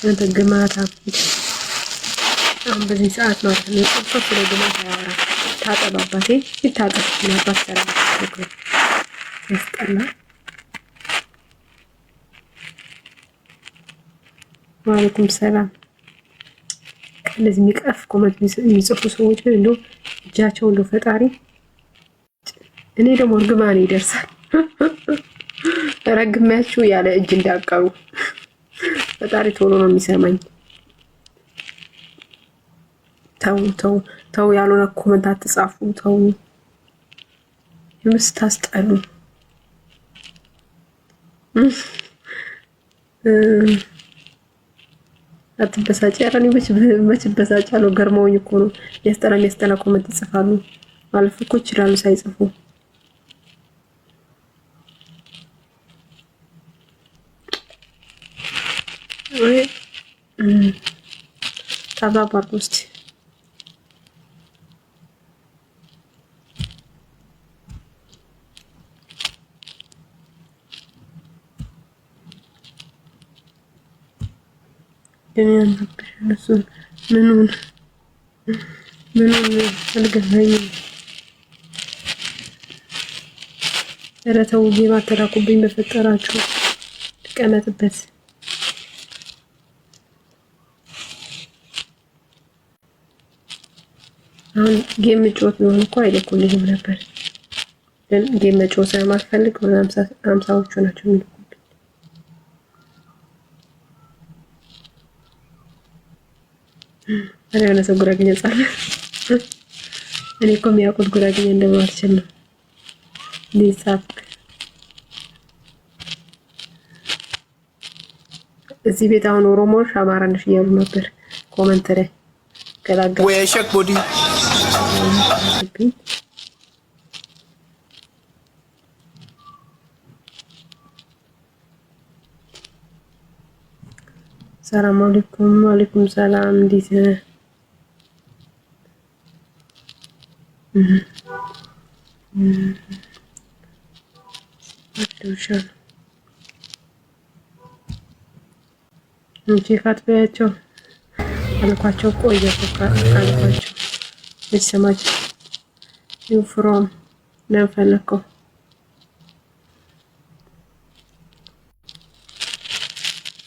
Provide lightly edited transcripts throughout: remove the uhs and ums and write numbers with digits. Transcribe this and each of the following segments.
አንተ ግማታ አሁን በዚህ ሰዓት ማለት ነው ሶስት ላይ ግማታ ያወራ ታጠባባቴ ይታጠብ ምናባት ሰላም ነው ያስጠላ ወአለይኩም ሰላም ከዚህ የሚቀፍ ኮመንት የሚጽፉ ሰዎች ግን እንደው እጃቸው እንደው ፈጣሪ እኔ ደግሞ እርግማኔ ይደርሳል ረግማችሁ ያለ እጅ እንዳቀሩ ፈጣሪ ቶሎ ነው የሚሰማኝ ተው ያልሆነ ኮመንት አትጻፉ ተው የምስታስጠሉ አትበሳጭ ያራኒ መች በሳጫለው ገርመውኝ እኮ ነው ያስጠላ ኮመንት ይጽፋሉ ማለፍ እኮ ይችላሉ ሳይጽፉ ወይ ታባባር ውስጥ ደህና ነበር ምኑን አልገባኝም ኧረ ተው ጌማ ተላኩብኝ በፈጠራችሁ ተቀመጥበት አሁን ጌም ጮት ነው እንኳን አይልኩልኝም ነበር ግን ጌም ጮት ስለማልፈልግ 50ዎቹ ናቸው የሚልኩብኝ እኔ የሆነ ሰው ጉራጌኛ ጻፈ እኔ እኮ የሚያውቁት ጉራጌኛ እንደማልችል ነው ሊሳክ እዚህ ቤት አሁን ኦሮሞዎች አማራነሽ እያሉ ነበር ኮመንት ላይ ገላጋ ወይ ሸክ ቦዲ ሰላም አለይኩም ወአለይኩም ሰላም እንዴት ነህ እንጂ ካትበያቸው አልኳቸው ቆየሁ ካልኳቸው ልሰማች you from ለፈለከው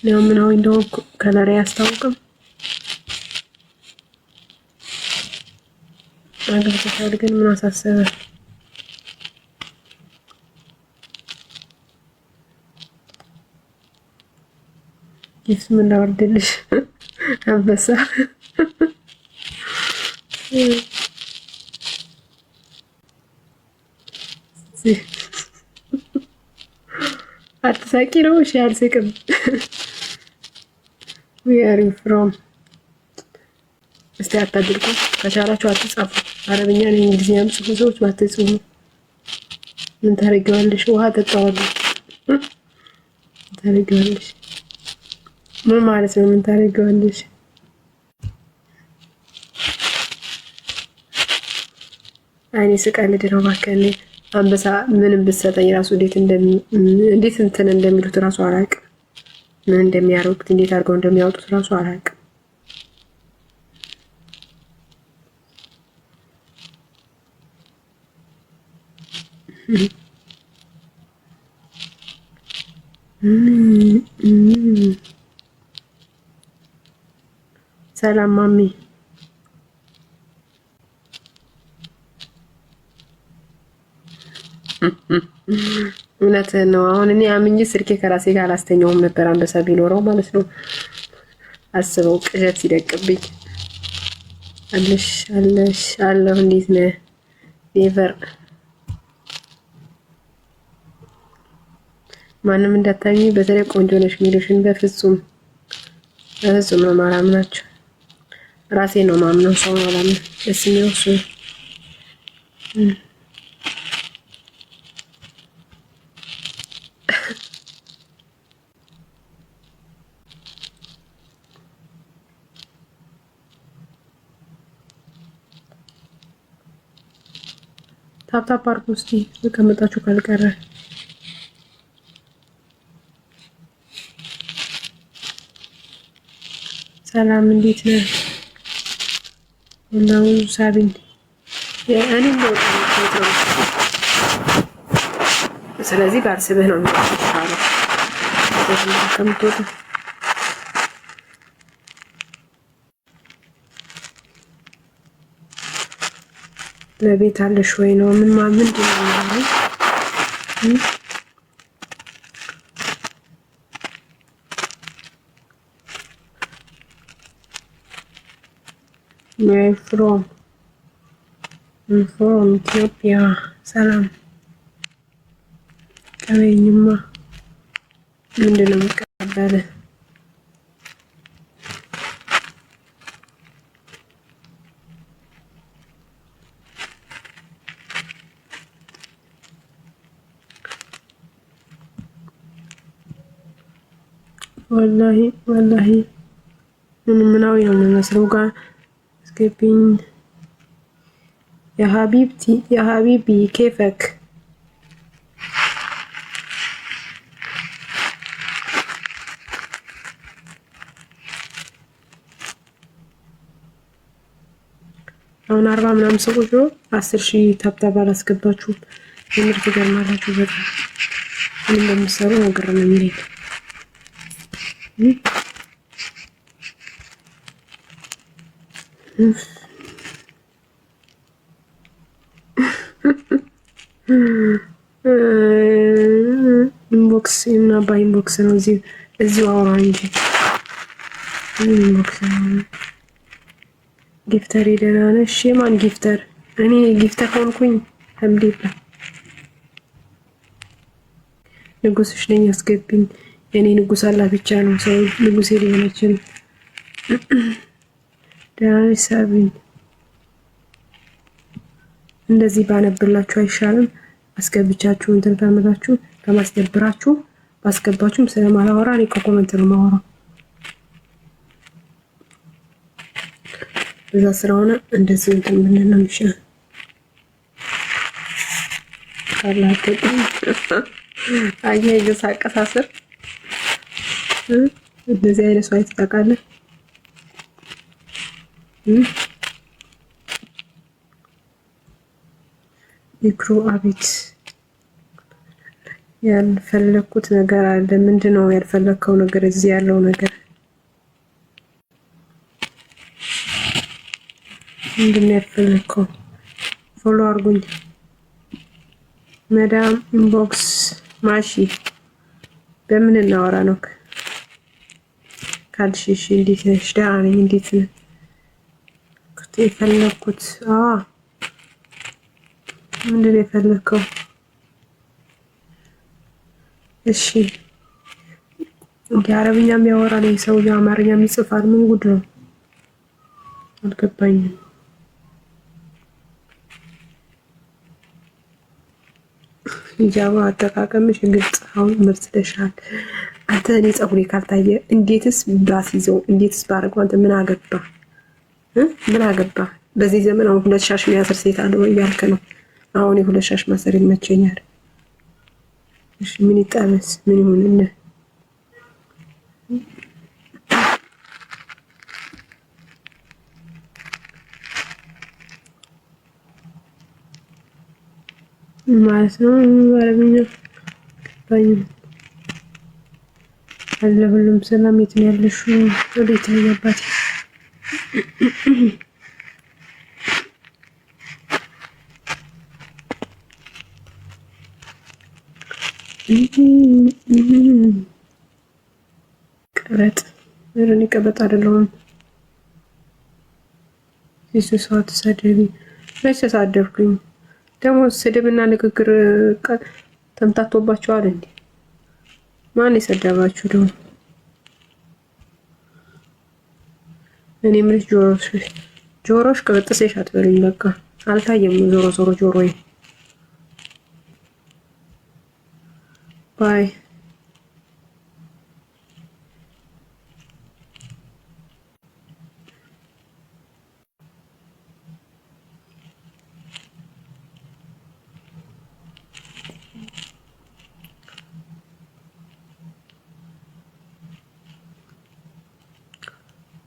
ነው ምናው እንደው ከለር ያስታውቅም አገር ግን ምን አሳሰበ ጊፍት ምን ላወርድልሽ አንበሳ አትሳቂ ነው እሺ አልስቅም we are from እስቲ አታድርጉ ከቻላችሁ አትጻፉ አረብኛ ነው እንግሊዝኛ ጽፉ ሰዎች ባትጽፉ ምን ታረጋለሽ ውሃ ተጣዋለሽ ታረጋለሽ ምን ማለት ነው ምን ታረጋለሽ አይኔ ስቀልድ ነው ማከኔ አንበሳ ምንም ብትሰጠኝ ራሱ እንዴት እንትን እንደሚሉት ራሱ አላውቅም ምን እንደሚያደርጉት እንዴት አድርገው እንደሚያወጡት ራሱ አላውቅም ሰላም ማሚ እውነት ነው አሁን እኔ አምኜ ስልኬ ከራሴ ጋር አላስተኛውም ነበር አንበሳ ቢኖረው ማለት ነው አስበው ቅዠት ሲደቅብኝ አለሁ እንዴት ነህ ኔቨር ማንም እንዳታሚ በተለይ ቆንጆ ነሽ ሚሉሽን በፍጹም ነው ማላምናቸው ራሴ ነው ማምነው ሰው አላምንም ደስ የሚለው እሱ ታፕታፕ አድርጉ እስቲ ከመጣችሁ ካልቀረ ሰላም እንዴት ነህ? ነው ሳቢን እኔ ነው። ስለዚህ ባልስብህ ነው የሚሻለው ከምትወጣ ለቤት አለሽ ወይ ነው? ምንድን ነው ማለት ፍሮም ኢትዮጵያ። ሰላም ቀበኝማ ምንድን ነው የምቀበልህ? ወላሂ ምናዊ ነው የሚመስለው ጋር እስከብኝ የሀቢቢ ኬፈክ አሁን 40 ምናምን ሰዎች ነው 10,000 ታብታብ አላስገባችሁም። የምር ትገርማላችሁ። በጣም ምን እንደምትሰሩ ነው ግርም የሚለኝ። ኢንቦክስ እና በኢንቦክስ ነው እዚሁ አውራ እንጂ ኢንቦክስ ነው። ጊፍተር ደህና ነሽ? የማን ጊፍተር? እኔ ጊፍተር ሆንኩኝ? አልሐምዱሊላህ ንጉስሽ ነኝ። አስገብኝ። የኔ ንጉስ አላህ ብቻ ነው። ሰው ንጉስ ሊሆነችን ደህና ነሽ ሳቢን? እንደዚህ ባነብላችሁ አይሻልም? አስገብቻችሁ እንትን ካመጣችሁ ከማስደብራችሁ ባስገባችሁም ስለማላወራ እኔ ከኮመንት ነው የማወራው። እዛ ስለሆነ እንደዚህ እንትን ብንል ነው የሚሻለው። ካላችሁ አየህ አቀሳሰር እንደዚህ አይነት ሰው አይተጣቃለህ። ይክሩ አቤት ያልፈለኩት ነገር አለ። ምንድነው ያልፈለከው ነገር? እዚህ ያለው ነገር ምንድነው ያልፈለከው? ፎሎ አርጉኝ። መዳም ኢንቦክስ ማሺ በምን እናወራ ነው ካልሽሽ? እንዴት ነሽ? ደህና ነኝ። እንዴት ነህ? የፈለኩት ምንድነው የፈለከው? እሺ የአረብኛ የሚያወራ ነው ሰው የአማርኛ የሚጽፋል። ምን ጉድ ነው? አልገባኝም። ሂጃብ አጠቃቀምሽ ግልጽ አሁን መስለሻል። አንተ እኔ ፀጉሬ ካልታየ እንዴትስ ባስይዘው እንዴትስ ባረገው? አንተ ምን አገባ? ምን አገባ? በዚህ ዘመን አሁን 2 ሻሽ የሚያስር ሴት አለ ወይ ያልከ ነው? አሁን 2 ሻሽ ማሰር ይመቸኛል። እሺ ምን ይጣበስ? ምን ይሁንልህ? ማለት ነው አረብኛ ባይ አለ። ሁሉም ሰላም። የት ነው ያለሽው? ወዴት ነው ያባቴ? ቀበጥ እኔ ቀበጥ አይደለሁም። ኢየሱስ አትሳደቢ። መቼ ተሳደብኩኝ? ደግሞ ስድብና ንግግር ተምታቶባችኋል እንዴ? ማን የሰደባችሁ ደግሞ? እኔ ምን ጆሮሽ ቀበጥሴሽ አትበሉኝ። በቃ አልታየም። ዞሮ ጆሮዬ ባይ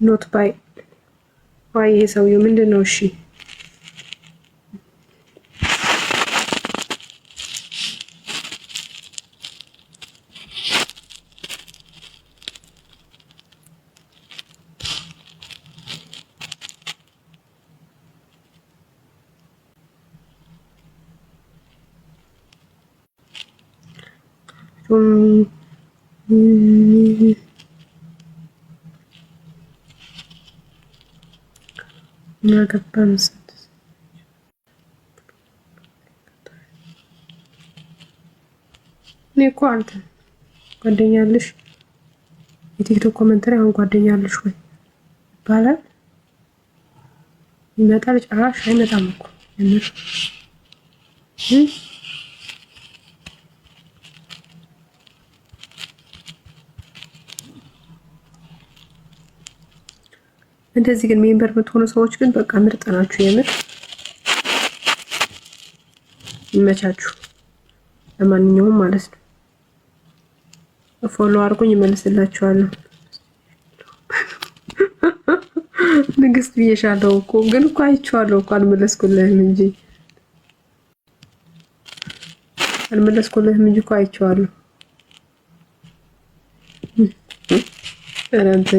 ኖት ባይ ዋይ ይሄ ሰውዬው ምንድን ነው? እሺ ናገባ መስት እኔ እኮ አንተ ጓደኛለሽ የቲክቶክ ኮመንተሪ አሁን ጓደኛለሽ ወይ ይባላል። ይመጣል ጭራሽ አይመጣም እኮ የምር እንደዚህ ግን ሜምበር የምትሆኑ ሰዎች ግን በቃ ምርጥ ናችሁ። የምር ይመቻችሁ። ለማንኛውም ማለት ነው ፎሎ አድርጉኝ እመልስላችኋለሁ። ንግስት ብዬሻለሁ እኮ ግን እኮ አይቼዋለሁ እኮ አልመለስኩልህም እንጂ እኮ አይቼዋለሁ። ኧረ አንተ